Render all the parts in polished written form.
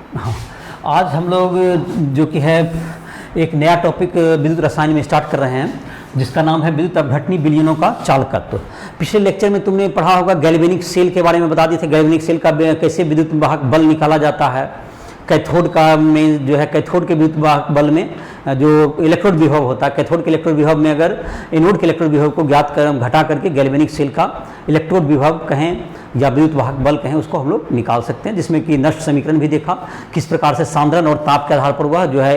हाँ, आज हम लोग जो कि है एक नया टॉपिक विद्युत रसायन में स्टार्ट कर रहे हैं, जिसका नाम है विद्युत अपघटनी विलयनों का चालकत्व। पिछले लेक्चर में तुमने पढ़ा होगा गैल्वेनिक सेल के बारे में, बता दिए थे गैल्वेनिक सेल का कैसे विद्युत वाहक बल निकाला जाता है। कैथोड का में जो है कैथोड के विद्युत वाहक बल में जो इलेक्ट्रोड विभव होता है, कैथोड के इलेक्ट्रोड विभव में अगर एनोड के इलेक्ट्रोड विभव को ज्ञात कर घटा करके गैल्वेनिक सेल का इलेक्ट्रोड विभव कहें या विद्युत वाहक बल कहें, उसको हम लोग निकाल सकते हैं, जिसमें कि नष्ट समीकरण भी देखा किस प्रकार से सांद्रण और ताप के आधार पर वह जो है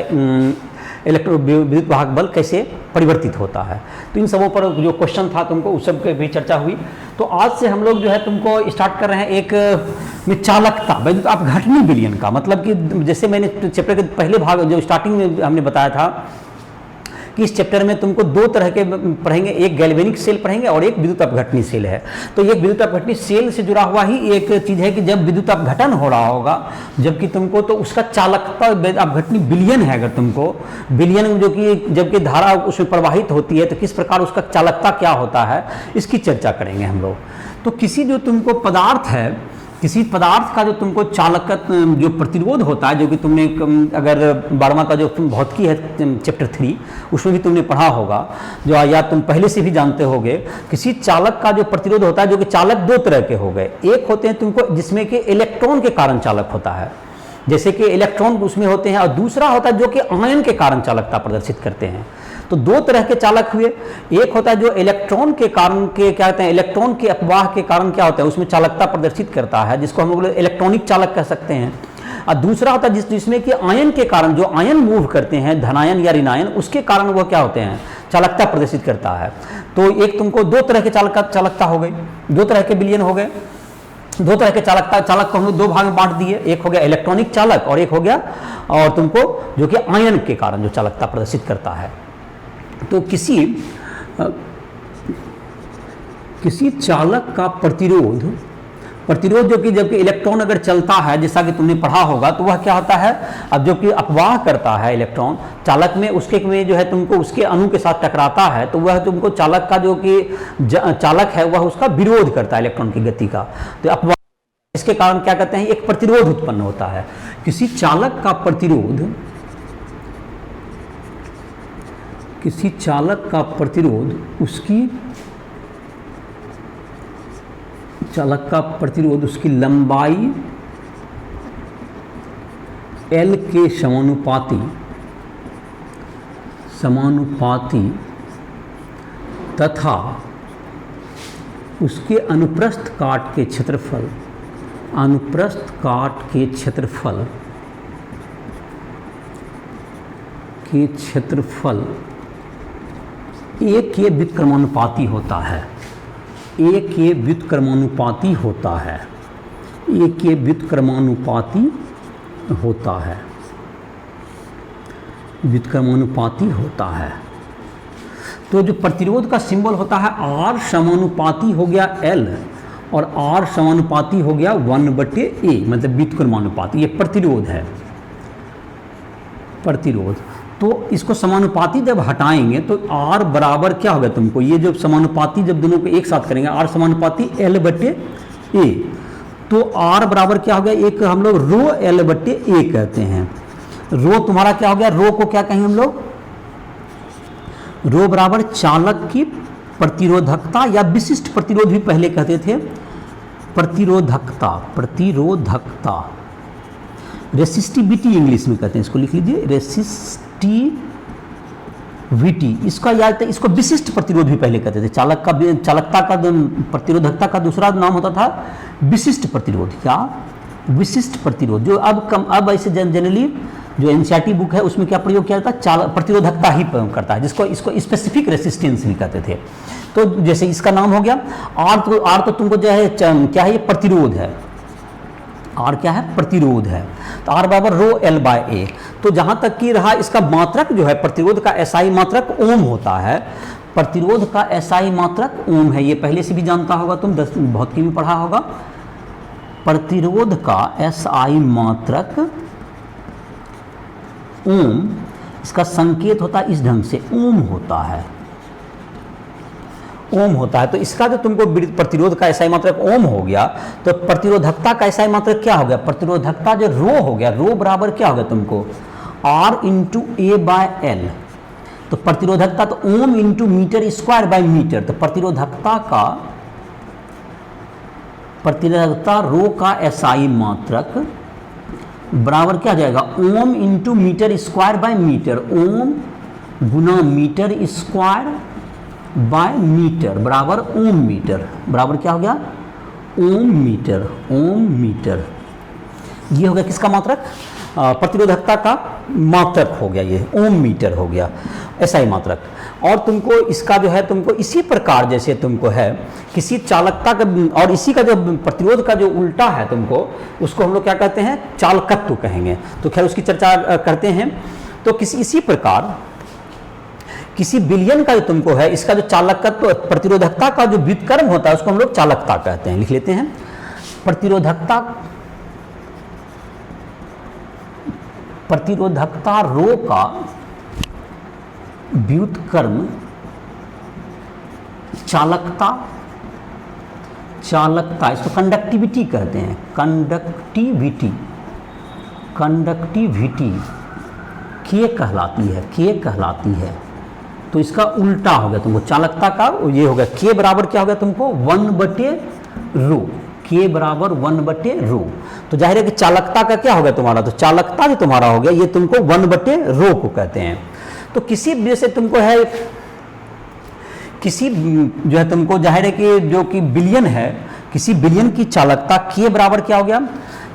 विद्युत वाहक बल कैसे परिवर्तित होता है। तो इन सबों पर जो क्वेश्चन था तुमको उस सब की भी चर्चा हुई। तो आज से हम लोग जो है तुमको स्टार्ट कर रहे हैं एक में चालकता विद्युत अपघटनी विलयन का, मतलब कि जैसे मैंने चैप्टर के पहले भाग जो स्टार्टिंग में हमने बताया था कि इस चैप्टर में तुमको दो तरह के पढ़ेंगे, एक गैल्वेनिक सेल पढ़ेंगे और एक विद्युत अपघटनी सेल है। तो ये विद्युत अपघटनी सेल से जुड़ा हुआ ही एक चीज़ है कि जब विद्युत अपघटन हो रहा होगा, जबकि तुमको तो उसका चालकता अपघटनी विलयन है, अगर तुमको विलयन जो कि जबकि धारा उसमें प्रवाहित होती है तो किस प्रकार उसका चालकता क्या होता है, इसकी चर्चा करेंगे हम लोग। तो किसी जो तुमको पदार्थ है, किसी पदार्थ का जो तुमको चालकत जो प्रतिरोध होता है, जो कि तुमने अगर 12वां का जो भौतिकी है चैप्टर 3 उसमें भी तुमने पढ़ा होगा, जो या तुम पहले से भी जानते होगे, किसी चालक का जो प्रतिरोध होता है, जो कि चालक दो तरह के हो गए। एक होते हैं तुमको जिसमें कि इलेक्ट्रॉन के कारण चालक होता है, जैसे कि इलेक्ट्रॉन उसमें होते हैं, और दूसरा होता है जो कि आयन के कारण चालकता प्रदर्शित करते हैं। तो दो तरह के चालक हुए, एक होता है जो इलेक्ट्रॉन के कारण के क्या कहते हैं, इलेक्ट्रॉन के अपवाह के कारण क्या होता है उसमें चालकता प्रदर्शित करता है, जिसको हम लोग इलेक्ट्रॉनिक चालक कह सकते हैं। और दूसरा होता है जिसमें कि आयन के कारण, जो आयन मूव करते हैं धनायन या ऋणायन, उसके कारण वो क्या होते हैं चालकता प्रदर्शित करता है। तो एक तुमको दो तरह के चालकता हो गई, दो तरह के विलयन हो गए। दो तरह के चालक को हम लोग दो भाग में बांट दिए, एक हो गया इलेक्ट्रॉनिक चालक और एक हो गया और तुमको जो कि आयन के कारण जो चालकता प्रदर्शित करता है। तो किसी चालक का प्रतिरोध जो कि जबकि इलेक्ट्रॉन अगर चलता है, जैसा कि तुमने पढ़ा होगा, तो वह क्या होता है, अब जो कि अपवाह करता है इलेक्ट्रॉन चालक में, उसके में जो है तुमको उसके अणु के साथ टकराता है, तो वह तुमको चालक का जो कि चालक है वह उसका विरोध करता है इलेक्ट्रॉन की गति का। तो अपवाह, इसके कारण क्या कहते हैं, एक प्रतिरोध उत्पन्न होता है। किसी चालक का प्रतिरोध उसकी लंबाई L के समानुपाती तथा उसके अनुप्रस्थ काट के क्षेत्रफल एक के व्युत्क्रमानुपाती होता है। व्युत्क्रमानुपाती होता है। तो जो प्रतिरोध का सिंबल होता है R समानुपाती हो गया L और R समानुपाती हो गया 1/A, मतलब व्युत्क्रमानुपाती, ये प्रतिरोध है। तो इसको समानुपाती जब हटाएंगे तो R बराबर क्या होगा तुमको, ये जो समानुपाती जब दोनों को एक साथ करेंगे R समानुपाती L/A, तो R बराबर क्या हो गया, एक हम लोग रो L/A कहते हैं। रो तुम्हारा क्या हो गया, रो को क्या कहेंगे हम लोग, रो बराबर चालक की प्रतिरोधकता या विशिष्ट प्रतिरोध भी पहले कहते थे, प्रतिरोधकता, रेसिस्टिविटी इंग्लिश में कहते हैं, इसको लिख लीजिए रेसिस्टिविटी। इसका याद है, इसको विशिष्ट प्रतिरोध भी पहले कहते थे। चालकता का प्रतिरोधकता का दूसरा नाम होता था विशिष्ट प्रतिरोध या विशिष्ट प्रतिरोध, जो अब ऐसे जनरली जो एनसीईआरटी बुक है उसमें क्या प्रयोग किया जाता है, प्रतिरोधकता ही प्रयोग करता है, इसको स्पेसिफिक रेसिस्टेंस भी कहते थे। तो जैसे इसका नाम हो गया आर तो तुमको जो है क्या है, ये प्रतिरोध है, R क्या है, प्रतिरोध है। तो R बराबर रो L/A। तो जहां तक कि रहा इसका मात्रक जो है, प्रतिरोध का SI मात्रक ओम होता है, प्रतिरोध का SI मात्रक ओम है, ये पहले से भी जानता होगा तुम, भौतिकी में पढ़ा होगा। प्रतिरोध का SI मात्रक ओम, इसका संकेत होता है इस ढंग से, ओम होता है। ओम होता है। तो इसका जो तुमको प्रतिरोध का एसआई मात्रक ओम हो गया, तो प्रतिरोधकता का एसआई मात्रक क्या हो गया? प्रतिरोधकता जो रो हो गया, रो बराबर क्या हो गया तुमको? R into A by L. तो प्रतिरोधकता तो ohm into meter square by meter, तो प्रतिरोधकता रो का एसआई मात्रक बराबर क्या आ जाएगा? Ohm into meter square by meter, ohm गुना मीटर स्क्वायर बाय मीटर बराबर ओम मीटर, बराबर क्या हो गया? ओम मीटर। ओम मीटर ये हो गया किसका मात्रक? प्रतिरोधकता का मात्रक हो गया, ये ओम मीटर हो गया एसआई मात्रक। और तुमको इसका जो है तुमको इसी प्रकार जैसे तुमको है किसी चालकता का, और इसी का जो प्रतिरोध का जो उल्टा है तुमको, उसको हम लोग क्या कहते हैं? चालकत्व कहेंगे। तो खैर उसकी चर्चा करते हैं। तो इसी प्रकार किसी विलयन का जो तुमको है, इसका जो चालकत्व प्रतिरोधकता का जो व्युत्क्रम होता है उसको हम लोग चालकता कहते हैं। लिख लेते हैं, प्रतिरोधकता रो का व्युत्क्रम चालकता इसको कंडक्टिविटी कहते हैं। कंडक्टिविटी के कहलाती है। तो इसका उल्टा हो गया तुमको चालकता का, ये हो गया के बराबर क्या हो गया तुमको? 1/रो। के बराबर 1/रो। तो जाहिर है कि चालकता का क्या हो गया तुम्हारा? तो चालकता जो तुम्हारा हो गया ये तुमको 1/रो को कहते हैं। तो किसी जैसे तुमको है, किसी जो है तुमको जाहिर है कि जो कि विलयन है, किसी विलयन की चालकता के बराबर क्या हो गया?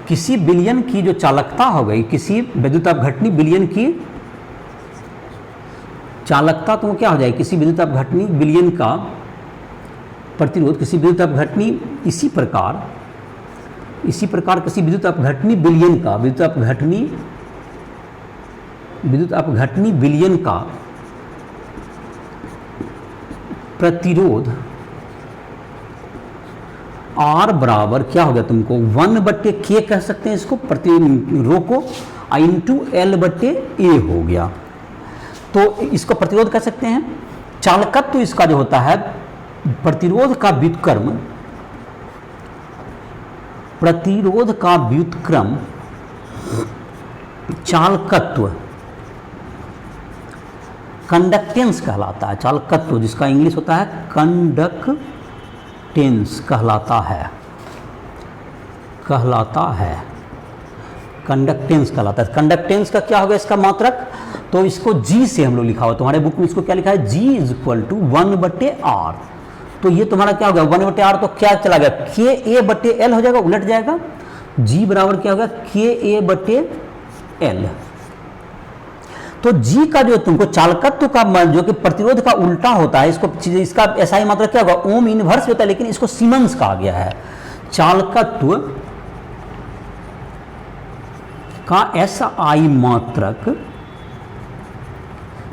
किसी विलयन की जो चालकता हो गई, किसी विद्युत अपघटनी विलयन की चालकता तो क्या हो जाएगी? किसी विद्युत अपघटनी विलयन का प्रतिरोध, किसी विद्युत अपघटनी इसी प्रकार किसी विद्युत अपघटनी विलयन का प्रतिरोध R बराबर क्या हो गया तुमको? 1/k कह सकते हैं इसको, प्रति रो को, इंटू L/A हो गया। तो इसको प्रतिरोध कह सकते हैं। चालकत्व तो इसका जो होता है प्रतिरोध का व्युत्क्रम चालकत्व कंडक्टेंस कहलाता है। चालकत्व जिसका इंग्लिश होता है कंडक्टेंस कहलाता है। कंडक्टेंस का क्या होगा इसका मात्रक? तो इसको G से हम लोग लिखा हुआ, तुम्हारे बुक में इसको क्या लिखा है? G is equal to 1/R। तो ये तुम्हारा क्या होगा? 1/R तो क्या चला गया? KA/L हो जाएगा, उलट जाएगा। G बराबर क्या होगा? KA/L। तो G का जो तुमको चालकत्व का जो कि प्रतिरोध का उल्टा होता है, इसका एसआई मात्रक क्या होगा? ओम इनवर्स होता है, लेकिन इसको सीमेंस कहा गया है। चालकत्व का एसआई मात्रक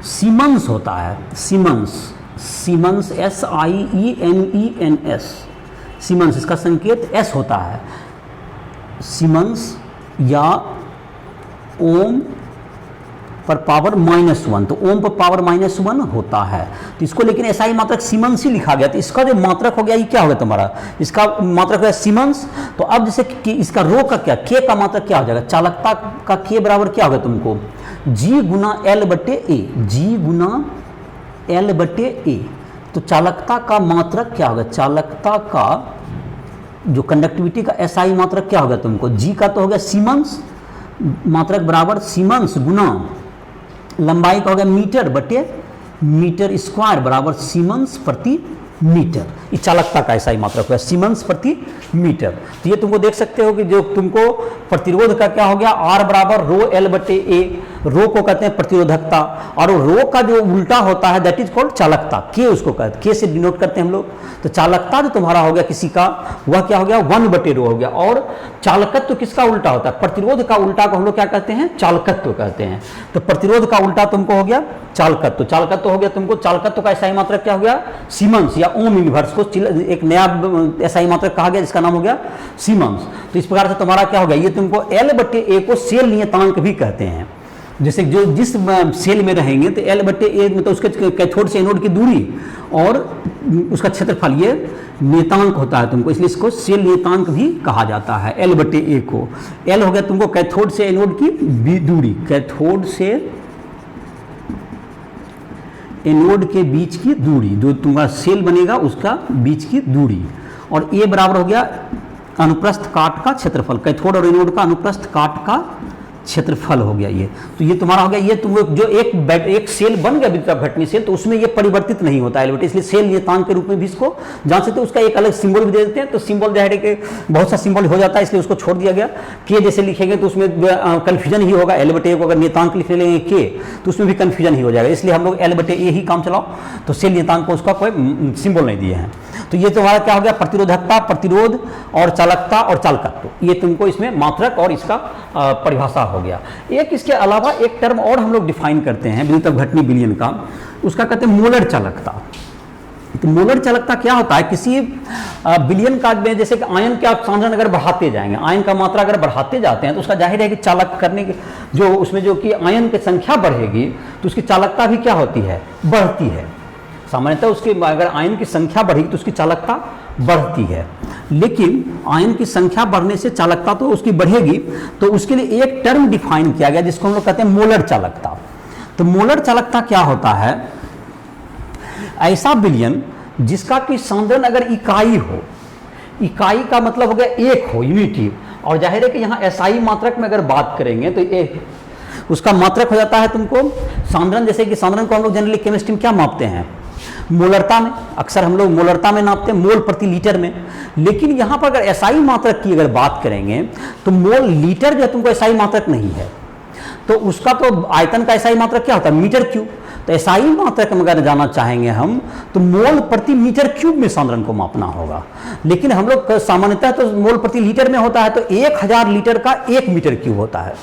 सीमेंस होता है। सीमेंस SIEMENS, सीमेंस इसका संकेत S होता है। सीमेंस या ओम पर पावर -1, तो ओम पर पावर -1 होता है। तो इसको लेकिन एसआई मात्रक सीमेंस ही लिखा गया। तो इसका जो मात्रक हो गया ये क्या हो गया तुम्हारा? इसका मात्रक हो गया सीमेंस। तो अब जैसे कि इसका रो का क्या, के का मात्रक क्या हो जाएगा? चालकता का के बराबर क्या होगा तुमको? G गुना L/A, G गुना L/A। तो चालकता का मात्रक क्या होगा? चालकता का जो कंडक्टिविटी का एसआई मात्रक क्या होगा तुमको? G का तो हो गया सीमेंस मात्रक बराबर सीमेंस गुना लंबाई का हो गया मीटर स्क्वायर बराबर सीमेंस प्रति मीटर। ये चालकता का एसआई मात्रक है, सीमेंस प्रति मीटर। तो ये तुमको देख सकते हो कि जो तुमको प्रतिरोध का क्या हो गया? R बराबर रो L/A। रो को कहते हैं प्रतिरोधकता, और रो का जो उल्टा होता है दैट इज कॉल्ड चालकता। के उसको कहते हैं, के से डिनोट करते हैं हम लोग। तो चालकता जो तुम्हारा हो गया किसी का, वह क्या हो गया? 1/रो हो गया। और चालकत्व किसका उल्टा होता है? प्रतिरोध का उल्टा को हम लोग क्या कहते हैं? चालकत्व कहते हैं। तो प्रतिरोध का उल्टा तुमको हो गया चालकत्व। चालकत्व हो गया तुमको, चालकत्व का एसआई मात्रक क्या हो गया? सीमेंस या ओम इनवर्स को एक नया एसआई मात्रक कहा गया जिसका नाम हो गया सीमेंस। तो इस प्रकार से तुम्हारा क्या हो गया? ये तुमको L/A को सेल नियतांक भी कहते हैं। जैसे जो जिस सेल में रहेंगे तो L/A मतलब उसके कैथोड से एनोड की दूरी और उसका क्षेत्रफल ये नियतांक होता है तुमको, इसलिए इसको सेल नियतांक भी कहा जाता है L/A को। L हो गया तुमको कैथोड से एनोड की दूरी, कैथोड से एनोड के बीच की दूरी, जो तुम्हारा सेल बनेगा उसका बीच की दूरी, और A बराबर हो गया अनुप्रस्थ काट का क्षेत्रफल, कैथोड और एनोड का अनुप्रस्थ काट का क्षेत्रफल हो गया ये। तो ये तुम्हारा हो गया, ये तुम जो एक सेल बन गया विद्युत अपघटनी सेल, तो उसमें ये परिवर्तित नहीं होता है, इसलिए सेल नियतांक के रूप में भी इसको जान सकते हो। उसका एक अलग सिंबल भी दे देते हैं, तो सिंबल जो है कि बहुत सा सिंबल हो जाता है, इसलिए उसको छोड़ दिया गया। के जैसे लिखेंगे तो उसमें कन्फ्यूजन ही होगा, L/A को अगर नियतांक लिख लेंगे के तो उसमें भी कन्फ्यूजन ही हो जाएगा, इसलिए हम लोग L/A ही काम चलाओ, तो सेल नियतांक को उसका कोई सिंबल नहीं दिए हैं। तो ये तुम्हारा क्या हो गया, प्रतिरोधकता, प्रतिरोध और चालकता और चालकत्व, ये तुमको इसमें मात्रक और इसका परिभाषा हो गया। एक इसके अलावा एक टर्म और हम लोग डिफाइन करते हैं विद्युत अपघटनी विलयन का, उसका कहते हैं मोलर चालकता। तो मोलर चालकता क्या होता है, किसी विलयन का में जैसे कि आयन के आप सांद्रण अगर बढ़ाते जाएंगे, आयन का मात्रा अगर बढ़ाते जाते हैं तो उसका जाहिर है कि चालक करने के जो उसमें जो कि आयन की संख्या बढ़ेगी तो उसकी चालकता भी क्या होती है, बढ़ती है। सामान्यतः उसकी अगर आयन की संख्या बढ़ेगी तो उसकी चालकता बढ़ती है, लेकिन आयन की संख्या बढ़ने से चालकता तो उसकी बढ़ेगी, तो उसके लिए एक टर्म डिफाइन किया गया जिसको हम लोग कहते हैं मोलर चालकता। तो मोलर चालकता क्या होता है, ऐसा विलयन जिसका कि सांद्रण अगर इकाई हो, इकाई का मतलब हो गया एक हो, यूनिटी, और जाहिर है कि यहाँ SI मात्रक में अगर बात करेंगे तो एक उसका मात्रक हो जाता है तुमको सांद्रण। जैसे कि सांद्रण को हम लोग जनरली केमिस्ट्री में क्या मापते हैं, मोलरता में, अक्सर हम लोग मोलरता में नापते हैं, मोल प्रति लीटर में। लेकिन यहाँ पर अगर SI मात्रक की अगर बात करेंगे तो मोल लीटर जो है तुमको SI मात्रक नहीं है, तो उसका तो आयतन का SI मात्रक क्या होता है, मीटर क्यूब। तो SI मात्रक में अगर जाना चाहेंगे हम तो मोल प्रति मीटर क्यूब में सांद्रण को मापना होगा, लेकिन हम लोग सामान्यतः तो मोल प्रति लीटर में होता है, तो 1000 लीटर का 1 मीटर क्यूब होता है,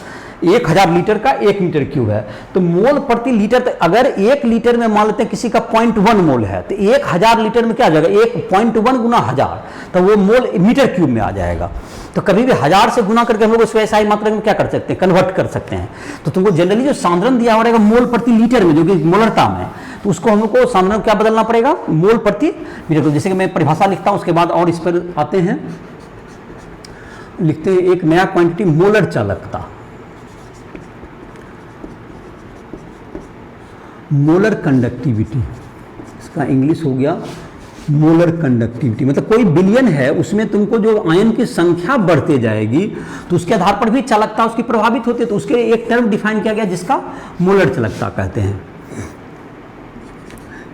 1000 लीटर का 1 मीटर क्यूब है। तो मोल प्रति लीटर, तो अगर 1 लीटर में मान लेते हैं किसी का 0.1 मोल है, तो 1000 लीटर में क्या आ जाएगा, 1.1 गुना 1000, तो वो मोल मीटर क्यूब में आ जाएगा। तो कभी भी 1000 से गुना करके हम लोग उसको SI मात्रा में क्या कर सकते हैं, कन्वर्ट कर सकते हैं। तो तुमको जनरली जो सांद्रण दिया हो रहेगा मोल प्रति लीटर में, जो कि मोलरता में, तो उसको हम लोग को सांद्रण क्या बदलना पड़ेगा, मोल प्रति मीटर। तो जैसे कि मैं परिभाषा लिखता हूं, उसके बाद और इस पर आते हैं, लिखते हैं एक नया क्वांटिटी मोलर चालकता। मोलर कंडक्टिविटी, इसका इंग्लिश हो गया मोलर कंडक्टिविटी। मतलब कोई विलयन है उसमें तुमको जो आयन की संख्या बढ़ते जाएगी तो उसके आधार पर भी चालकता उसकी प्रभावित होती है, तो उसके लिए एक टर्म डिफाइन किया गया जिसका मोलर चालकता कहते हैं।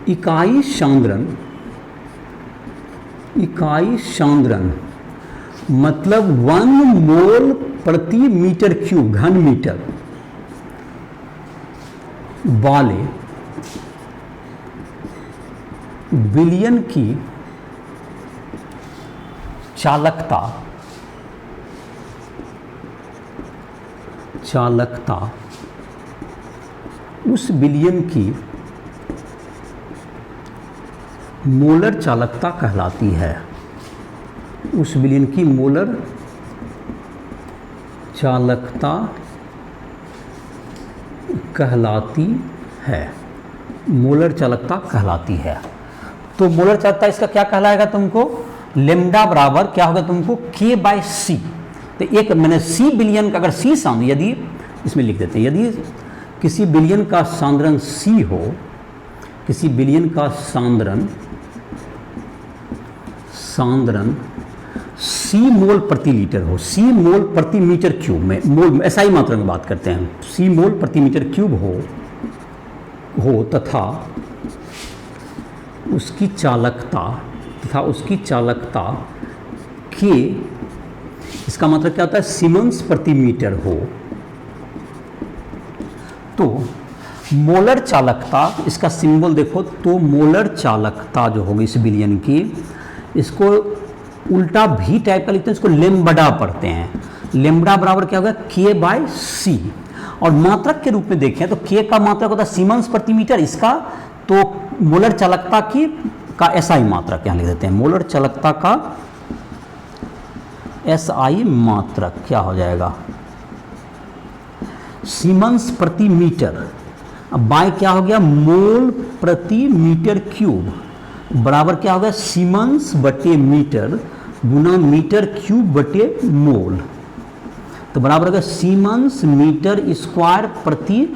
इकाई सांद्रण, इकाई सांद्रण मतलब 1 मोल प्रति मीटर क्यूब, घन मीटर वाले विलयन की चालकता, चालकता उस विलयन की मोलर चालकता कहलाती है। उस विलयन की मोलर चालकता कहलाती है, मोलर चालकता कहलाती है। तो मोलर चालकता इसका क्या कहलाएगा तुमको, लेमडा बराबर क्या होगा तुमको K/C। तो एक मैंने C विलयन का अगर C सांद्रण, यदि इसमें लिख देते हैं, यदि किसी विलयन का सांद्रण C हो, किसी विलयन का सांद्रण C मोल प्रति लीटर हो, C मोल प्रति मीटर क्यूब में, मोल SI मात्रा में बात करते हैं, C मोल प्रति मीटर क्यूब हो तथा उसकी चालकता K, इसका मतलब क्या होता है, सीमेंस प्रति मीटर हो, तो मोलर चालकता, इसका सिंबल देखो, तो मोलर चालकता जो होगी इस विलयन की, इसको उल्टा भी टाइप का लिखते हैं, इसको लेम्बडा पढ़ते हैं। लेम्बडा बराबर क्या होगा K/C, और मात्रक के रूप में देखें तो K का मात्रक होता है सीमेंस प्रति मीटर, इसका तो मोलर चालकता का SI मात्रक यहाँ लिख देते हैं, मोलर चालकता का SI मात्रक क्या हो जाएगा, सीमेंस प्रति मीटर, अब बाय क्या हो गया, मोल प्रति मीटर क्यूब, बराबर क्या हो गया, सीमेंस बटे मीटर गुना मीटर क्यूब बटे मोल, तो बराबर हो गया सीमेंस मीटर स्क्वायर प्रति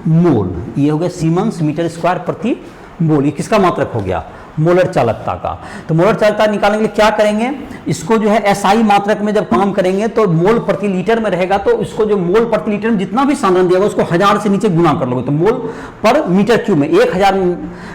मोल। ये हो गया सीमेंस मीटर स्क्वायर प्रति मोल। ये किसका मात्रक हो गया, मोलर चालकता का। तो मोलर चालकता निकालने के लिए क्या करेंगे, इसको जो है एसआई मात्रक में जब काम करेंगे तो मोल प्रति लीटर में रहेगा, तो इसको जो मोल प्रति लीटर में जितना भी सांद्रण दिया होगा उसको 1000 से नीचे गुना कर लोगे तो मोल पर मीटर क्यूब में 1000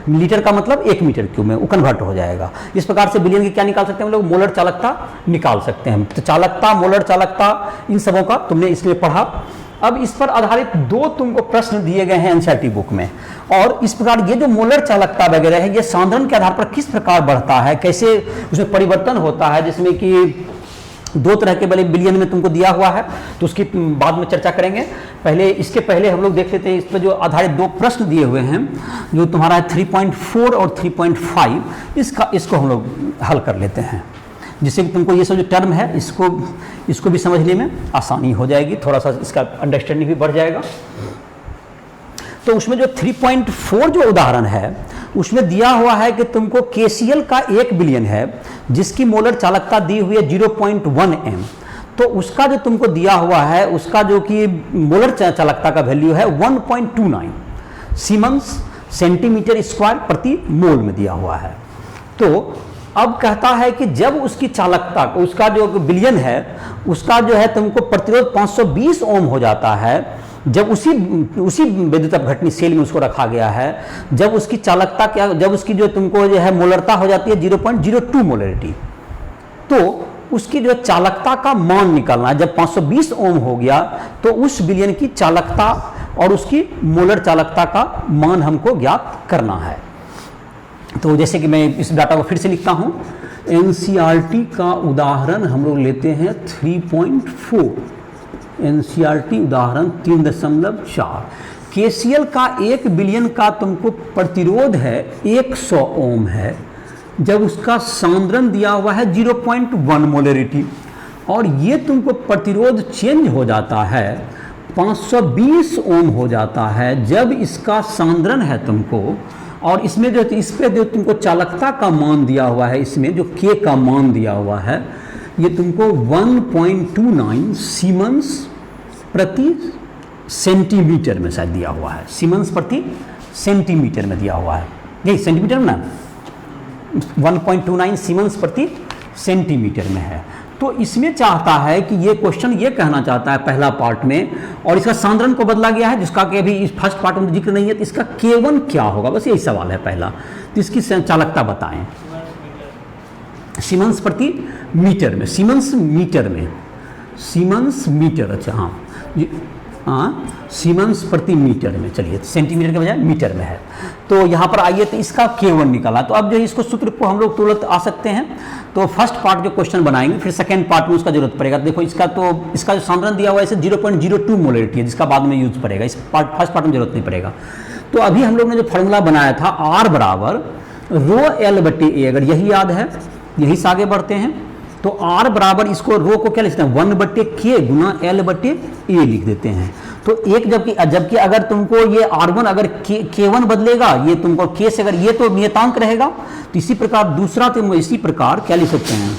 लीटर का मतलब 1 मीटर क्यूब में वो कन्वर्ट हो जाएगा। इस प्रकार से बिलियन की क्या निकाल सकते हैं हम लोग, मोलर चालकता निकाल सकते हैं। तो चालकता, मोलर चालकता, इन सबों का तुमने इसलिए पढ़ा। अब इस पर आधारित 2 तुमको प्रश्न दिए गए हैं एनसीईआरटी बुक में, और इस प्रकार ये जो मोलर चालकता वगैरह है ये सांद्रण के आधार पर किस प्रकार बढ़ता है, कैसे उसमें परिवर्तन होता है, जिसमें कि 2 तरह के बड़े बिलियन में तुमको दिया हुआ है, तो उसकी बाद में चर्चा करेंगे। इसके पहले हम लोग देख लेते हैं इस पर जो आधारित 2 प्रश्न दिए हुए हैं, जो तुम्हारा है 3.4 और 3.5, इसको हम लोग हल कर लेते हैं, जिससे कि तुमको ये सब जो टर्म है इसको भी समझने में आसानी हो जाएगी, थोड़ा सा इसका अंडरस्टैंडिंग भी बढ़ जाएगा। तो उसमें जो 3.4 जो उदाहरण है उसमें दिया हुआ है कि तुमको केसीएल का 1 बिलियन है जिसकी मोलर चालकता दी हुई है 0.1 m, तो उसका जो तुमको दिया हुआ है उसका जो कि मोलर चालकता का वैल्यू है 1.29 सीमेंस सेंटीमीटर स्क्वायर प्रति मोल में दिया हुआ है। तो अब कहता है कि जब उसकी चालकता, उसका जो बिलियन है उसका जो है तुमको प्रतिरोध 520 ओम हो जाता है, जब उसी विद्युत अपघटनी सेल में उसको रखा गया है, जब उसकी चालकता क्या, जब उसकी जो तुमको जो है मोलरता हो जाती है 0.02 मोलरिटी, तो उसकी जो चालकता का मान निकालना है। जब 520 ओम हो गया तो उस बिलियन की चालकता और उसकी मोलर चालकता का मान हमको ज्ञात करना है। तो जैसे कि मैं इस डाटा को फिर से लिखता हूं, एनसीईआरटी का उदाहरण हम लोग लेते हैं 3.4, एनसीईआरटी उदाहरण 3.4, केसीएल का 1 बिलियन का तुमको प्रतिरोध है 100 ओम है, जब उसका सांद्रण दिया हुआ है 0.1 मोलरिटी, और ये तुमको प्रतिरोध चेंज हो जाता है 520 ओम हो जाता है जब इसका सांद्रण है तुमको, और इसमें जो इस पे जो तुमको चालकता का मान दिया हुआ है, इसमें जो के का मान दिया हुआ है ये तुमको 1.29 सीमेंस प्रति सेंटीमीटर में शायद दिया हुआ है, सीमेंस प्रति सेंटीमीटर में दिया हुआ है, यही सेंटीमीटर में ना, 1.29 सीमेंस प्रति सेंटीमीटर में है। तो इसमें चाहता है कि ये क्वेश्चन ये कहना चाहता है पहला पार्ट में, और इसका सांद्रण को बदला गया है जिसका कि अभी इस फर्स्ट पार्ट में जिक्र नहीं है, तो इसका K1 क्या होगा, बस यही सवाल है पहला। तो इसकी चालकता बताएं सीमेंस प्रति मीटर में, सीमेंस मीटर में, सीमेंस मीटर, अच्छा हाँ सीमेंस प्रति मीटर में, चलिए सेंटीमीटर के बजाय मीटर में है। तो यहाँ पर आइए, तो इसका K1 निकाला, तो अब जो इसको सूत्र को हम लोग तुरंत आ सकते हैं। तो फर्स्ट पार्ट जो क्वेश्चन बनाएंगे, फिर सेकंड पार्ट में उसका जरूरत पड़ेगा। देखो इसका जो सांद्रण दिया हुआ है इसे 0.02 मोलरिटी है, जिसका बाद में यूज पड़ेगा, इस फर्स्ट पार्ट में जरूरत नहीं पड़ेगा। तो अभी हम लोग ने जो फॉर्मूला बनाया था R बराबर रो L बटे A, अगर यही याद है, यही से आगे बढ़ते हैं, तो R बराबर इसको रो को क्या लिखते हैं 1 बटे K गुना L बटे A लिख देते हैं। तो एक जबकि अगर तुमको ये R1 अगर K1 बदलेगा, ये तुमको K से अगर ये तो नियतांक रहेगा, तो इसी प्रकार दूसरा तुम इसी प्रकार क्या लिख सकते हैं,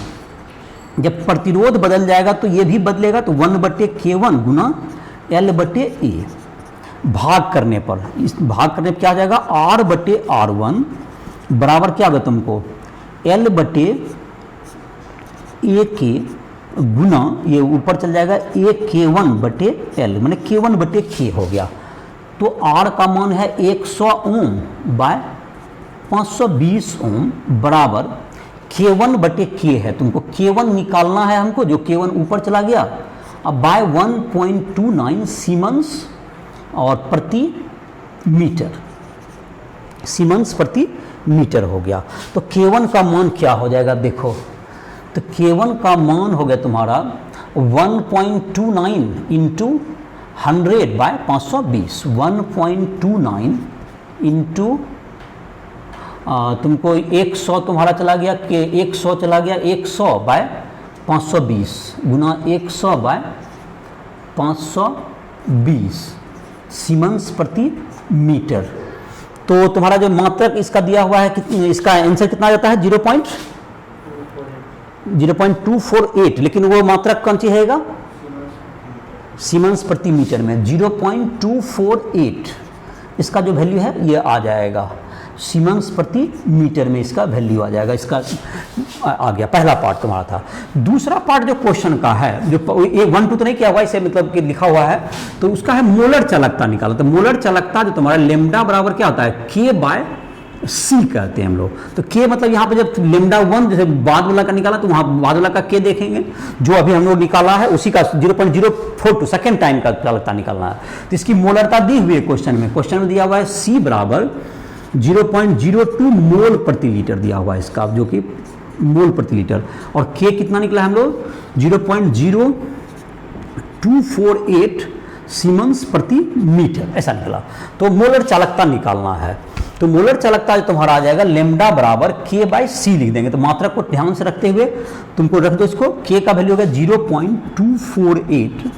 जब प्रतिरोध बदल जाएगा तो ये भी बदलेगा, तो 1 बटे K1 गुना L बटे A, भाग करने पर क्या आ जाएगा R बटे R1 बराबर क्या होगा तुमको L बटे A के गुना ये ऊपर चल जाएगा AK1 बटे L, मैंने K1 बटे K हो गया। तो R का मान है 100 ओम बाय 520 ओम बराबर K1 बटे K है, तुमको K1 निकालना है हमको, जो K1 ऊपर चला गया, अब बाय 1.29 सीमेंस और प्रति मीटर, सीमेंस प्रति मीटर हो गया। तो K1 का मान क्या हो जाएगा देखो, तो K1 का मान हो गया तुम्हारा 1.29 इंटू 100 बाय 520, 1.29 इंटू तुमको 100 तुम्हारा चला गया, कि 100 चला गया 100 बाय 520 गुना 100 बाय 20 सीमेंस प्रति मीटर। तो तुम्हारा जो मात्रक इसका दिया हुआ है इसका आंसर कितना जाता है 0.248, लेकिन वो मात्रक कौन सी रहेगा सीमेंस प्रति मीटर में 0.248 इसका जो वैल्यू है ये आ जाएगा सीमेंस प्रति मीटर में इसका वैल्यू आ जाएगा। इसका आ गया पहला पार्ट तुम्हारा था। दूसरा पार्ट जो क्वेश्चन का है जो 1 2 तो नहीं किया हुआ इसे मतलब कि लिखा हुआ है तो उसका है मोलर चालकता निकालो। तो मोलर चालकता जो तुम्हारा लेमडा बराबर क्या होता है K/C कहते हैं हम लोग। तो K मतलब यहाँ पे जब लेमडा 1 जैसे बाद वाला का निकाला तो वहाँ बाद वाला का K देखेंगे जो अभी हम लोग निकाला है उसी का 0.042 सेकेंड टाइम का चालकता निकालना है। तो इसकी मोलरता दी हुई है क्वेश्चन में दिया हुआ है C बराबर 0.02 मोल प्रति लीटर दिया हुआ है इसका जो कि मोल प्रति लीटर और K कितना निकला हम लोग 0.0248 सीमेंस प्रति मीटर ऐसा निकला। तो मोलर चालकता निकालना है तो मोलर चालकता जो तुम्हारा आ जाएगा लेमडा बराबर K/C लिख देंगे। तो मात्रा को ध्यान से रखते हुए तुमको रख दो इसको K का वैल्यू होगा 0.248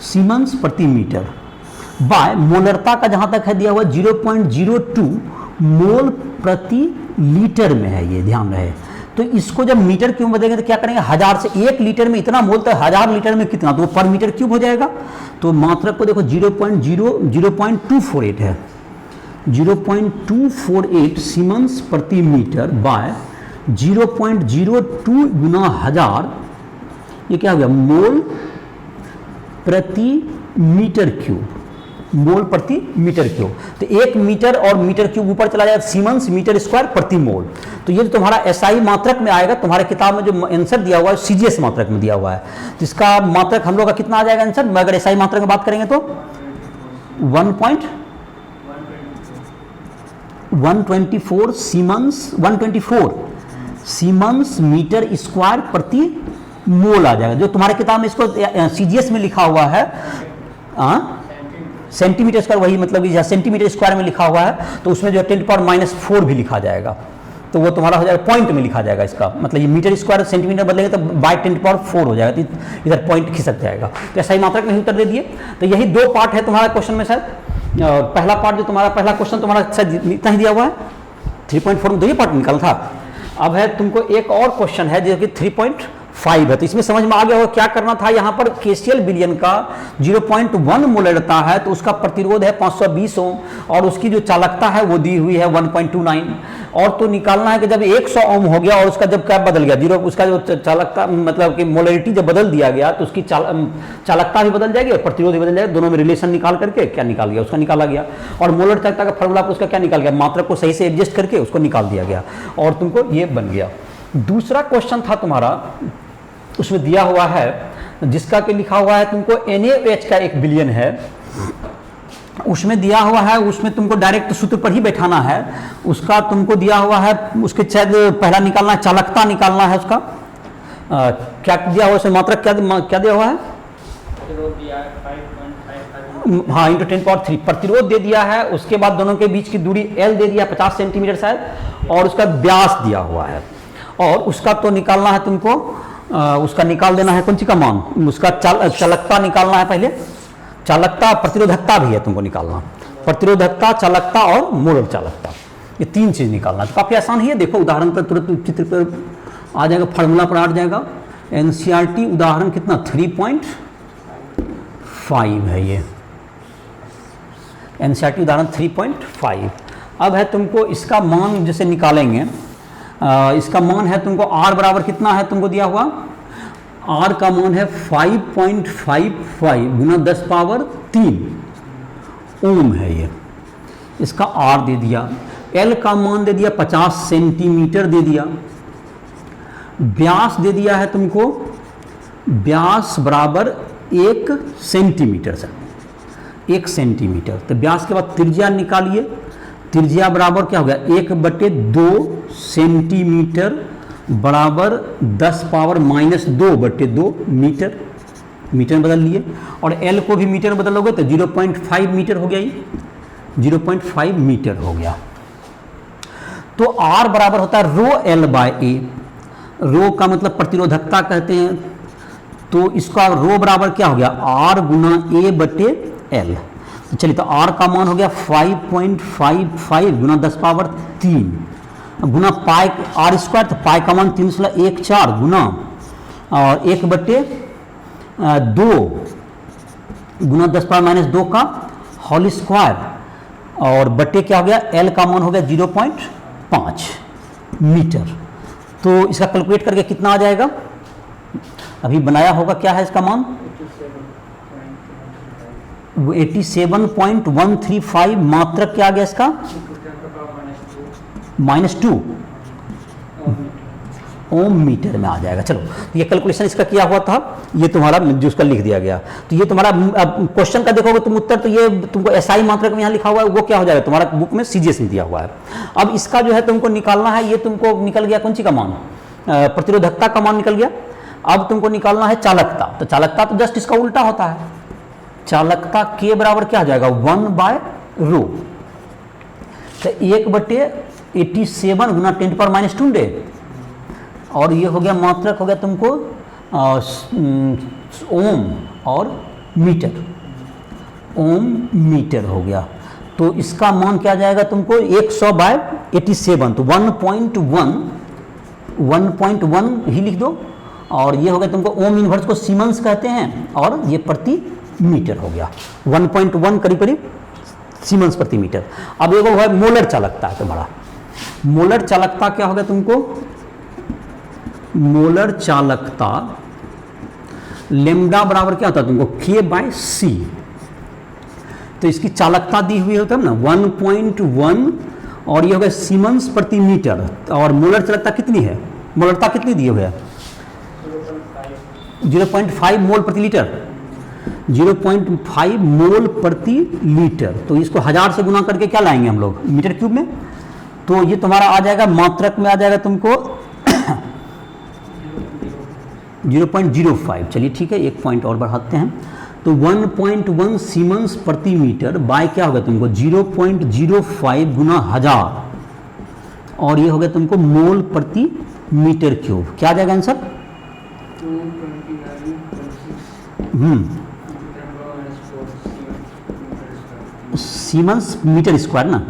सीमेंस प्रति मीटर बाय मोलरता का जहां तक है दिया हुआ 0.02 मोल प्रति लीटर में है ये ध्यान रहे। तो इसको जब मीटर क्यूब बदलेंगे तो क्या करेंगे 1000 से 1 लीटर में इतना मोल तो 1000 लीटर में कितना तो पर मीटर क्यूब हो जाएगा। तो मात्रक को देखो 0.248 है 0.248 सीमेंस प्रति मीटर बाय 0.02 गुना 1000 ये क्या हो गया मोल प्रति मीटर क्यूब मोल प्रति मीटर क्यूब। तो 1 मीटर और मीटर क्यूब ऊपर चला जाएगा सीमेंस मीटर स्क्वायर प्रति मोल। तो ये जो तुम्हारा एसआई मात्रक में आएगा तुम्हारे किताब में जो आंसर दिया हुआ है सीजीएस मात्रक में दिया हुआ है। तो इसका मात्रक हम लोग का कितना आ जाएगा आंसर में अगर एसआई मात्रक में बात करेंगे तो 124 सीमेंस मीटर स्क्वायर प्रति मोल आ जाएगा। जो तुम्हारे किताब में इसको सीजीएस में लिखा हुआ है सेंटीमीटर स्क्वायर वही मतलब कि सेंटीमीटर स्क्वायर में लिखा हुआ है तो उसमें जो 10⁻⁴ भी लिखा जाएगा। तो वो तुम्हारा हो जाएगा पॉइंट में लिखा जाएगा इसका मतलब ये मीटर स्क्वायर सेंटीमीटर बदलेंगे तो बाय 10⁻⁴ हो जाएगा। तो इधर पॉइंट खिसक जाएगा। तो ऐसा ही मात्रक में उत्तर दे दिए। तो यही 2 पार्ट है तुम्हारा क्वेश्चन में सर। पहला पार्ट जो तुम्हारा पहला क्वेश्चन तुम्हारा सर इतना ही दिया हुआ है 3.4 में 2 पार्ट निकाला था। अब है तुमको एक और क्वेश्चन है जो कि 3.5 है। तो इसमें समझ में आ गया होगा क्या करना था। यहाँ पर केसीएल विलयन का 0.1 मोलरता है तो उसका प्रतिरोध है 520 ओम और उसकी जो चालकता है वो दी हुई है 1.29 और तो निकालना है कि जब 100 ओम हो गया और उसका जब क्या बदल गया उसका जो चालकता मतलब कि मोलरिटी जब बदल दिया गया तो उसकी चालकता भी बदल जाएगी और प्रतिरोध भी बदल जाएगा। दोनों में रिलेशन निकाल करके क्या निकाल गया उसका निकाला गया और मोलर चालकता का फॉर्मूला पर उसका क्या निकाल गया मात्रक को सही से एडजस्ट करके उसको निकाल दिया गया और तुमको ये बन गया। दूसरा क्वेश्चन था तुम्हारा उसमें दिया हुआ है जिसका कि लिखा हुआ है तुमको NaOH का 1 बिलियन है उसमें दिया हुआ है उसमें तुमको डायरेक्ट सूत्र पर ही बैठाना है। उसका तुमको दिया हुआ है उसके शायद पहला निकालना है चालकता निकालना है उसका क्या दिया हुआ है मात्रक क्या दिया हुआ है हाँ × 10⁻³ प्रतिरोध दे दिया है। उसके बाद दोनों के बीच की दूरी L दे दिया 50 सेंटीमीटर शायद और उसका व्यास दिया हुआ है और उसका तो निकालना है तुमको उसका निकाल देना है कौन सी का मान उसका चालकता निकालना है पहले चालकता प्रतिरोधकता भी है तुमको निकालना प्रतिरोधकता चालकता और मोलर चालकता ये 3 चीज निकालना है। तो काफी आसान ही है। देखो उदाहरण पर तुरंत चित्र पर आ जाएगा फार्मूला पर आ जाएगा। एनसीईआरटी उदाहरण कितना 3.5 है ये एनसीईआरटी उदाहरण 3.5। अब है तुमको इसका मान जैसे निकालेंगे इसका मान है तुमको R बराबर कितना है तुमको दिया हुआ R का मान है 5.55 गुना 10⁻³ ओम है ये इसका R दे दिया। L का मान दे दिया 50 सेंटीमीटर दे दिया। व्यास दे दिया है तुमको व्यास बराबर 1 सेंटीमीटर से 1 सेंटीमीटर। तो व्यास के बाद त्रिज्या निकालिए त्रिज्या बराबर क्या हो गया 1/2 सेंटीमीटर बराबर 10⁻⁻² मीटर मीटर में बदल लिए और L को भी मीटर में बदलोगे तो 0.5 मीटर हो गया ये 0.5 मीटर हो गया। तो R बराबर होता है ρL/A रो का मतलब प्रतिरोधकता कहते हैं तो इसका रो बराबर क्या हो गया, आर गुना ए बटे एल। तो चलिए, तो आर का मान हो गया 5.55 गुना 10 पावर 3 गुना पाई आर स्क्वायर, तो पाई का मान 3.14 गुना और 1 बटे 2 गुना 10 पावर माइनस 2 का होल स्क्वायर और बटे क्या हो गया, एल का मान हो गया 0.5 मीटर। तो इसका कैलकुलेट करके कितना आ जाएगा, अभी बनाया होगा, क्या है इसका मान 87.135 मात्रक क्या आ गया इसका -2 ओम मीटर में आ जाएगा। चलो, तो ये कैलकुलेशन इसका किया हुआ था, ये तुम्हारा जो उसका लिख दिया गया। तो ये तुम्हारा क्वेश्चन का देखोगे तुम उत्तर, तो ये तुमको एसआई मात्रक में यहाँ लिखा हुआ है, वो क्या हो जाएगा तुम्हारा बुक में सीजीएस में दिया हुआ है। अब इसका जो है तुमको निकालना है, ये तुमको निकल गया कौन सी का मान, प्रतिरोधकता का मान निकल गया। अब तुमको निकालना है चालकता, तो चालकता तो जस्ट इसका उल्टा होता है, चालकता के बराबर क्या हो जाएगा 1/ρ, तो 1/87 गुना 10⁻² डे, और ये हो गया मात्रक हो गया तुमको ओम और मीटर, ओम मीटर हो गया। तो इसका मान क्या जाएगा तुमको 100/87, तो 1.1 ही लिख दो, और ये हो गया तुमको ओम इनवर्स को सीमेंस कहते हैं, और ये प्रति मीटर हो गया 1.1 करीब करीब सीमेंस प्रति मीटर। अब एक है मोलर चालकता है तुम्हारा, मोलर चालकता क्या हो गया तुमको, मोलर चालकता लेमडा बराबर क्या होता है तुमको K/C। तो इसकी चालकता दी हुई होता है ना 1.1, और ये हो गया सीमेंस प्रति मीटर, और मोलर चालकता कितनी है, मोलरता कितनी दी हुई है 0.5 मोल प्रति लीटर, 0.5 मोल प्रति लीटर। तो इसको 1000 से गुना करके क्या लाएंगे हम लोग मीटर क्यूब में, तो ये तुम्हारा आ जाएगा मात्रक में आ जाएगा तुमको 0.05। चलिए ठीक है, एक पॉइंट और बढ़ाते हैं, तो 1.1 सीमेंस प्रति मीटर बाय क्या होगा तुमको 0.05 गुना 1000, और ये हो गया तुमको मोल प्रति मीटर क्यूब। क्या आ जाएगा आंसर, सीमेंस मीटर स्क्वायर ना,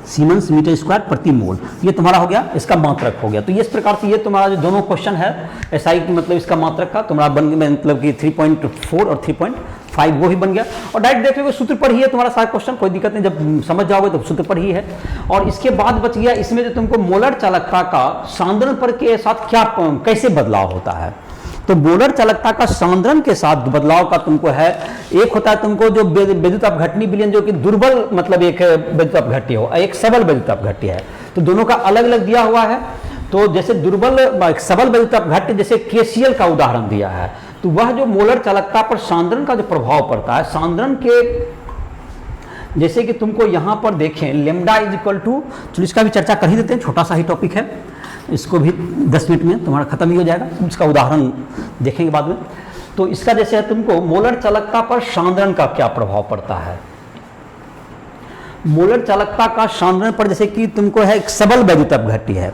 सीमेंस मीटर स्क्वायर प्रति मोल, ये तुम्हारा हो गया, इसका मात्रक हो गया। तो इस प्रकार से ये तुम्हारा जो दोनों क्वेश्चन है एसआई मतलब इसका मात्रक का तुम्हारा बन गया, मतलब कि 3.4 और 3.5 वो ही बन गया। और डायरेक्ट देख लो सूत्र पर ही है तुम्हारा सारा क्वेश्चन, कोई दिक्कत नहीं, जब समझ जाओगे तो सूत्र पर ही है। और इसके बाद बच गया इसमें जो तुमको मोलर चालकता का सांद्रण पर के साथ क्या कैसे बदलाव होता है। तो मोलर चालकता का सांद्रण के साथ बदलाव का तुमको है, एक होता है तुमको जो विद्युत अपघटनी विलयन जो कि दुर्बल मतलब एक विद्युत अपघट्य हो, एक सबल विद्युत अपघट्य है, तो दोनों का अलग अलग दिया हुआ है। तो जैसे दुर्बल सबल विद्युत अपघट्य जैसे केसीएल का उदाहरण दिया है, तो वह जो मोलर चालकता पर सांद्रण का जो प्रभाव पड़ता है, सांद्रण के जैसे कि तुमको यहां पर देखें लेमडा इज इक्वल टू, चलो इसका भी चर्चा कर ही देते हैं, छोटा सा ही टॉपिक है, इसको भी 10 मिनट में तुम्हारा खत्म ही हो जाएगा, इसका उदाहरण देखेंगे बाद में। तो इसका जैसे है तुमको मोलर चालकता पर सांद्रण का क्या प्रभाव पड़ता है, मोलर चालकता का सांद्रण पर जैसे कि तुमको है एक सबल वैद्युत अपघट्य है,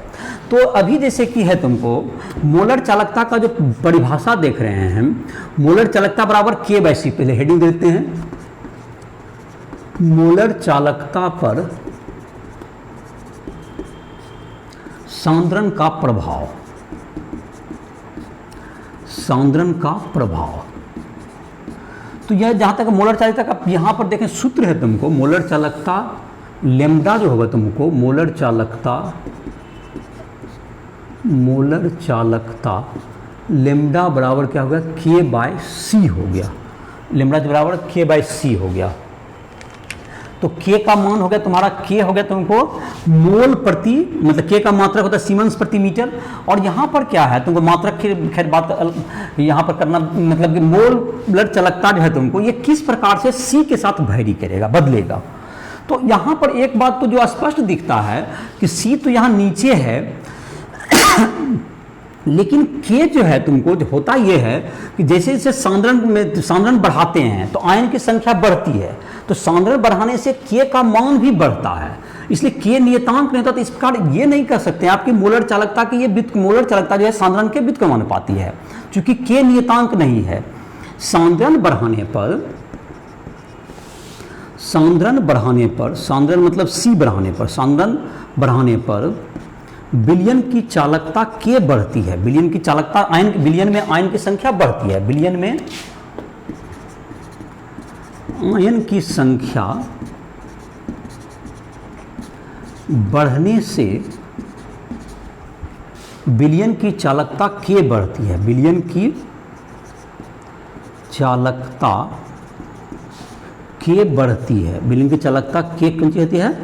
तो अभी जैसे कि है तुमको मोलर चालकता का जो परिभाषा देख रहे हैं, मोलर चालकता बराबर K/C, पहले हेडिंग देते हैं, मोलर चालकता पर सांद्रण का प्रभाव, सांद्रण का प्रभाव। तो यह जहां तक मोलर चालकता का यहां पर देखें सूत्र है तुमको, मोलर चालकता लेमडा जो होगा तुमको मोलर चालकता लेमडा बराबर क्या हो गया K/C हो गया, लेमडा बराबर K/C हो गया। तो K का मान हो गया तुम्हारा, K हो गया तुमको मोल प्रति, मतलब K का मात्रक होता है सीमेंस प्रति मीटर, और यहाँ पर क्या है तुमको मात्रक की खैर बात यहाँ पर करना, मतलब कि मोलर चालकता जो है तुमको ये किस प्रकार से C के साथ वैरी करेगा, बदलेगा। तो यहाँ पर एक बात तो जो स्पष्ट दिखता है कि C तो यहाँ नीचे है लेकिन K जो है तुमको जो होता ये है कि जैसे जैसे सांद्रण बढ़ाते हैं तो आयन की संख्या बढ़ती है, तो सांद्रण बढ़ाने से K का मान भी बढ़ता है। इसलिए के नियतांक नहीं होता, तो इस प्रकार ये नहीं कर सकते आपकी मोलर चालकता की, ये मोलर चालकता जो है सांद्रण के व्युत्क्रमानुपाती है, क्योंकि के नियतांक नहीं है। सांद्रण बढ़ाने पर, सांद्रण मतलब सी बढ़ाने पर, सांद्रण बढ़ाने पर विलयन की चालकता के बढ़ती है। विलयन की चालकता, विलयन में आयन की संख्या बढ़ती है। विलयन में आयन की संख्या बढ़ने से विलयन की चालकता के बढ़ती है। विलयन की चालकता के बढ़ती है। विलयन की चालकता के कौन सी होती है?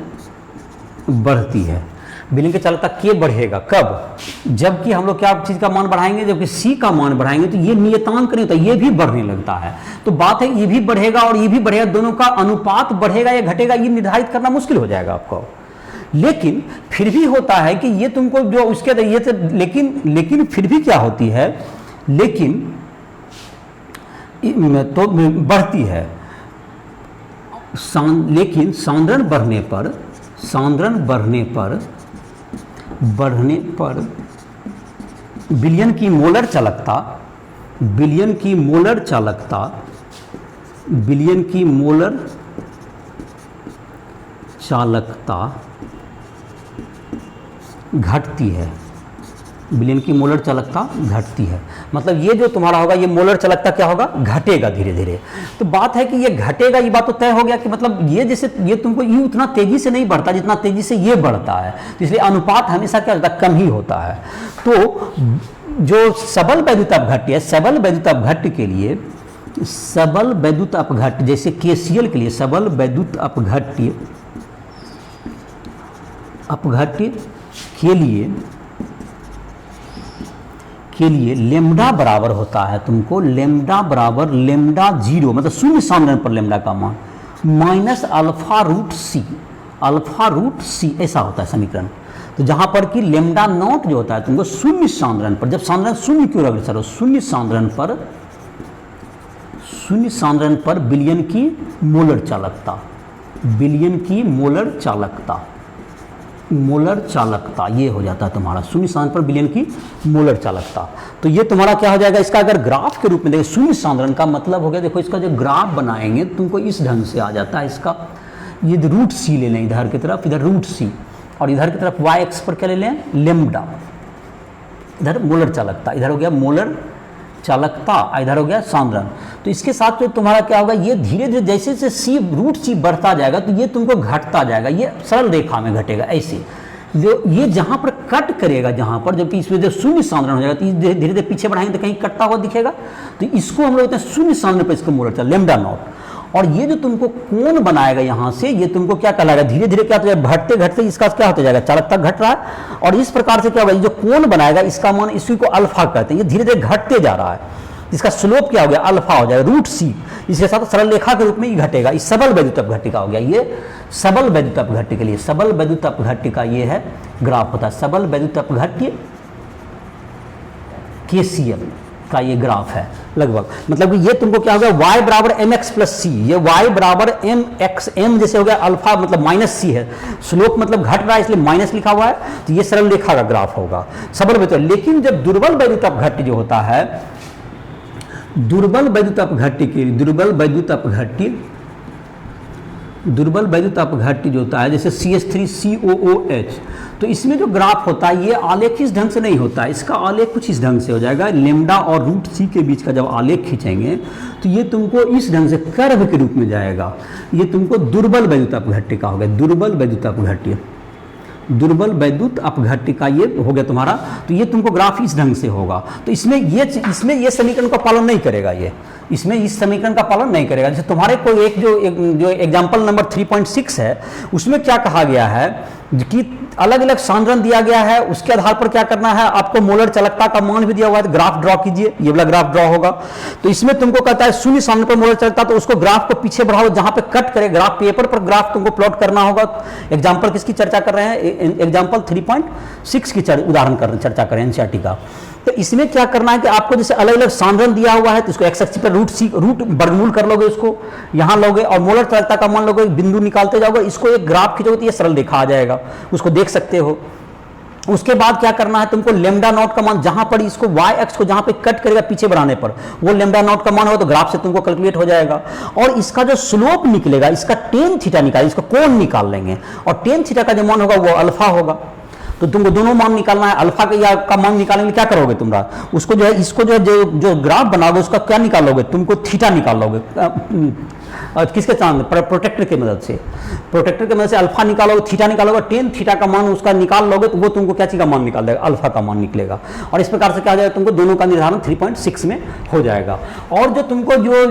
बढ़ती है। विलयन की चालकता के बढ़ेगा कब? जबकि हम लोग क्या चीज़ का मान बढ़ाएंगे, जबकि सी का मान बढ़ाएंगे तो ये नियतांक नहीं होता, ये भी बढ़ने लगता है। तो बात है ये भी बढ़ेगा और ये भी बढ़ेगा, दोनों का अनुपात बढ़ेगा या घटेगा ये निर्धारित करना मुश्किल हो जाएगा आपको। लेकिन फिर भी होता है कि ये तुमको जो उसके ये तो, लेकिन फिर भी क्या होती है, लेकिन तो बढ़ती है। लेकिन सांद्रण बढ़ने पर विलयन की मोलर चालकता घटती है। विलयन की मोलर चालकता घटती है, मतलब ये जो तुम्हारा होगा, ये मोलर चालकता क्या होगा? घटेगा धीरे धीरे। तो बात है कि ये घटेगा, ये बात तो तय हो गया कि मतलब ये जैसे ये तुमको ये उतना तेजी से नहीं बढ़ता जितना तेजी से ये बढ़ता है, तो इसलिए अनुपात हमेशा क्या होता है? कम ही होता है। तो जो सबल वैद्युत अपघट्य है, सबल वैद्युत अपघट्य के लिए, सबल वैद्युत अपघट्य जैसे केसीएल के लिए, सबल वैद्युत अपघट्य के लिए लेमडा बराबर होता है तुमको, लेमडा बराबर लेमडा जीरो, मतलब शून्य सांद्रण पर लेमडा का मान माइनस अल्फा रूट सी, ऐसा होता है समीकरण। तो जहां पर कि लेमडा नॉट जो होता है तुमको शून्य सांद्रण पर, जब सांद्रण शून्य क्यों अग्रसर हो, शून्य सांद्रण पर विलयन की मोलर चालकता ये हो जाता है तुम्हारा, शून्य सांद्रण पर विलयन की मोलर चालकता। तो ये तुम्हारा क्या हो जाएगा? इसका अगर ग्राफ के रूप में देखो, शून्य सांद्रण का मतलब हो गया, देखो इसका जो ग्राफ बनाएंगे तुमको इस ढंग से आ जाता है। इसका ये रूट सी ले लें इधर की तरफ, इधर रूट सी, और इधर की तरफ वाई एक्स पर क्या ले लें? लेमडा। इधर मोलर चालकता, इधर हो गया मोलर चालकता, इधर हो गया सांद्रण। तो इसके साथ तो तुम्हारा क्या होगा? ये धीरे धीरे जैसे जैसे सी रूट सी बढ़ता जाएगा तो ये तुमको घटता जाएगा, ये सरल रेखा में घटेगा ऐसे। जो ये जहां पर कट करेगा, जहां पर जबकि इसमें जो शून्य सांद्रण हो जाएगा तो धीरे धीरे पीछे बढ़ाएंगे तो कहीं कटता हुआ दिखेगा, तो इसको हम लोग कहते हैं शून्य सांद्रण पर इसको मोलर चालकता, लेमडा नॉट। और ये जो तुमको कोण बनाएगा यहाँ से, ये तुमको क्या कहलाएगा? धीरे धीरे क्या होता है? घटते इसका क्या होता जाएगा? चालकता घट रहा है, और इस प्रकार से क्या होगा? ये जो कोण बनाएगा इसका मान, इसी को अल्फा कहते हैं, ये धीरे धीरे घटते जा रहा है, इसका स्लोप क्या हो गया? अल्फा हो जाएगा, रूट सी। इसके साथ सरल रेखा के रूप में ये घटेगा, इस सबल वैद्युत अपघट्य का हो गया। ये सबल वैद्युत अपघट्य के लिए, सबल वैद्युत अपघट्य का ये है ग्राफ होता है, सबल वैद्युत अपघट्य केसीएल का ये ग्राफ है लगभग। मतलब कि ये तुमको क्या हो गया? y बराबर एम एक्स प्लस सी, ये y बराबर एम एक्स, एम जैसे हो गया अल्फा मतलब माइनस सी है, स्लोप मतलब घट रहा है इसलिए माइनस लिखा हुआ है, तो ये सरल रेखा का ग्राफ होगा सबल वैद्युत। लेकिन जब दुर्बल वैद्युत अपघट्य जो होता है, दुर्बल वैद्युत अपघट्य के लिए, दुर्बल वैद्युत अपघट्य जो होता है जैसे CH3COOH, तो इसमें जो ग्राफ होता है ये आलेख इस ढंग से नहीं होता है, इसका आलेख कुछ इस ढंग से हो जाएगा। लेमडा और रूट सी के बीच का जब आलेख खींचेंगे तो ये तुमको इस ढंग से कर्व के रूप में जाएगा, ये तुमको दुर्बल वैद्युत अपघट्य का हो गया, दुर्बल वैद्युत अपघट्य, दुर्बल वैद्युत अपघट्य का ये हो गया तुम्हारा। तो ये तुमको ग्राफ इस ढंग से होगा, तो इसमें ये समीकरण का पालन नहीं करेगा, ये इसमें इस समीकरण का पालन नहीं करेगा। जैसे तुम्हारे कोई एक जो एग्जाम्पल नंबर 3.6 है उसमें क्या कहा गया है कि अलग अलग सांद्रण दिया गया है, उसके आधार पर क्या करना है, आपको मोलर चालकता का मान भी दिया हुआ है, तो ग्राफ ड्रॉ कीजिए, ये वाला ग्राफ ड्रॉ होगा। तो इसमें तुमको कहता है शून्य सांद्रण पर मोलर चालकता, तो उसको ग्राफ को पीछे बढ़ाओ, जहां पे कट करे ग्राफ, पेपर पर ग्राफ तुमको प्लॉट करना होगा। एग्जाम्पल किसकी चर्चा कर रहे हैं? एग्जाम्पल 3.6 की उदाहरण चर्चा करें एनसीईआरटी का। तो इसमें क्या करना है कि आपको जैसे अलग अलग सांद्रण दिया हुआ है, तो इसको एक्स एक्सिस पर रूट वर्गमूल कर लोगे, उसको यहाँ लोगे और मोलर चालकता का मान लोगे, बिंदु निकालते जाओगे, इसको एक ग्राफ खींचोगे तो ये सरल रेखा आ जाएगा, उसको देख सकते हो। उसके बाद क्या करना है तुमको, लेमडा नॉट का मान जहां पर इसको वाई एक्स को जहां पे कट करेगा पीछे बढ़ाने पर, वो लेमडा नॉट का मान होगा तो ग्राफ से तुमको कैलकुलेट हो जाएगा। और इसका जो स्लोप निकलेगा, इसका टेन थीटा निकाल, इसका कोण निकाल लेंगे, और टेन थीटा का जो मान होगा वो अल्फा होगा। तो तुमको दोनों मान निकालना है, अल्फा का मान निकालने के लिए क्या करोगे तुमरा, उसको जो है इसको जो ग्राफ बनाओगे उसका क्या निकालोगे, तुमको थीटा निकालोगे, किसके साथ, प्रोटेक्टर की मदद से, प्रोटेक्टर की मदद से अल्फा निकालोगे, थीटा निकालोगे, टेन थीटा का मान उसका निकाल लोगे तो वो तुमको क्या चीज का मान निकाल देगा, अल्फा का मान निकलेगा। और इस प्रकार से क्या हो जाएगा, तुमको दोनों का निर्धारण 3.6 में हो जाएगा। और जो तुमको जो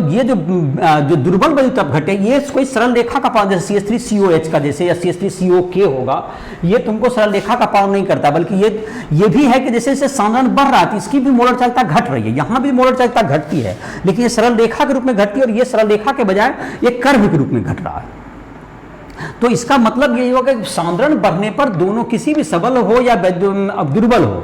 दुर्बल विद्युत अपघट्य, ये कोई सरल रेखा का पालन, जैसे CH3COH का जैसे, या CH3COK होगा, ये तुमको सरल रेखा का पालन नहीं करता, बल्कि ये भी है कि जैसे जैसे सांद्रण बढ़ रहा है इसकी भी मोलर चालकता घट रही है, यहाँ भी मोलर चालकता घटती है, लेकिन ये सरल रेखा के रूप में घटती है, और ये सरल रेखा के बजाय ये कर्व के रूप में घट रहा है। तो इसका मतलब यही होगा कि सांद्रण बढ़ने पर दोनों किसी भी सबल हो या दुर्बल हो,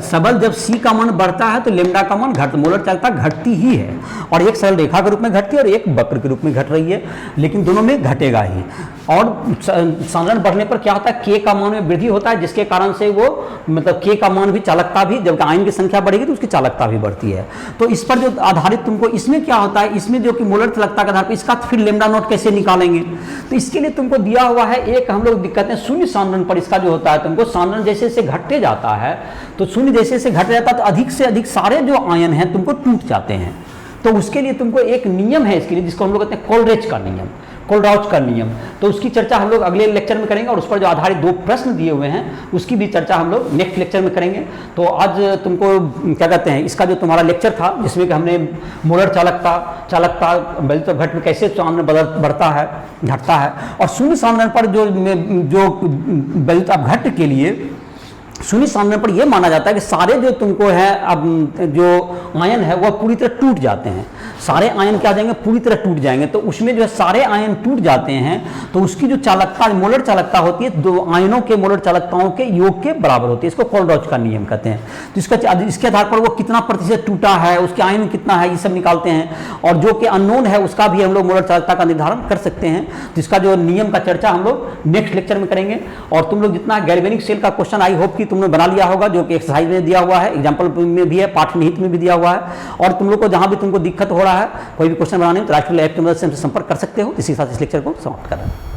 सबल जब C का मान बढ़ता है तो लेमडा का मान मोलर चालकता घटती ही है, और एक सरल रेखा के रूप में घटती है और एक वक्र के रूप में घट रही है, लेकिन दोनों में घटेगा ही। और सांद्रण बढ़ने पर क्या होता है, K का मान में वृद्धि होता है, जिसके कारण से वो मतलब K का मान भी, चालकता भी, जब आयन की संख्या बढ़ेगी तो उसकी चालकता भी बढ़ती है। तो इस पर जो आधारित तुमको इसमें क्या होता है, इसमें जो कि मोलर चालकता के आधार पर इसका फिर लेमडा नॉट कैसे निकालेंगे, तो इसके लिए तुमको दिया हुआ है एक हम लोग दिक्कत है शून्य सांद्रण पर। इसका जो होता है तुमको सांद्रण जैसे जैसे घटते जाता है, तो शून्य जैसे जैसे घट जाता है तो अधिक से अधिक सारे जो आयन हैं तुमको टूट जाते हैं। तो उसके लिए तुमको एक नियम है इसके लिए, जिसको हम लोग कहते हैं कोलरेज का नियम, कोलराउच का नियम। तो उसकी चर्चा हम लोग अगले लेक्चर में करेंगे, और उस पर जो आधारित 2 प्रश्न दिए हुए हैं उसकी भी चर्चा हम लोग नेक्स्ट लेक्चर में करेंगे। तो आज तुमको क्या कहते हैं, इसका जो तुम्हारा लेक्चर था जिसमें कि हमने मोलर चालकता विद्युत अपघट्य में कैसे सांद्रण बढ़ता है घटता है, और शून्य सांद्रण पर जो विद्युत अपघट्य के लिए शून्य सांद्रण पर यह माना जाता है कि सारे जो तुमको है अब जो आयन है वह पूरी तरह टूट जाते हैं, सारे आयन क्या जाएंगे, पूरी तरह टूट जाएंगे। तो उसमें जो है सारे आयन टूट जाते हैं तो उसकी जो चालकता मोलर चालकता होती है दो आयनों के मोलर चालकताओं के योग के बराबर होती है। इसको कोलराउच का नियम कहते हैं। तो इसके आधार पर वो कितना प्रतिशत टूटा है, उसके आयन कितना है, ये सब निकालते हैं, और जो कि अननोन है उसका भी हम लोग मोलर चालकता का निर्धारण कर सकते हैं। तो इसका जो नियम का चर्चा हम लोग नेक्स्ट लेक्चर में करेंगे। और तुम लोग जितना गैल्वेनिक सेल का क्वेश्चन आई होप कि तुमने बना लिया होगा, जो कि एक्सरसाइज में दिया हुआ है, एग्जाम्पल में भी है, पाठ निहित में भी दिया हुआ है। और तुम लोग को जहां भी तुमको दिक्कत हो रहा है कोई भी क्वेश्चन बनाने में, तो राष्ट्रीय लैब की मदद से हमसे संपर्क कर सकते हो। इसी के साथ इस लेक्चर को समाप्त कर रहे हैं।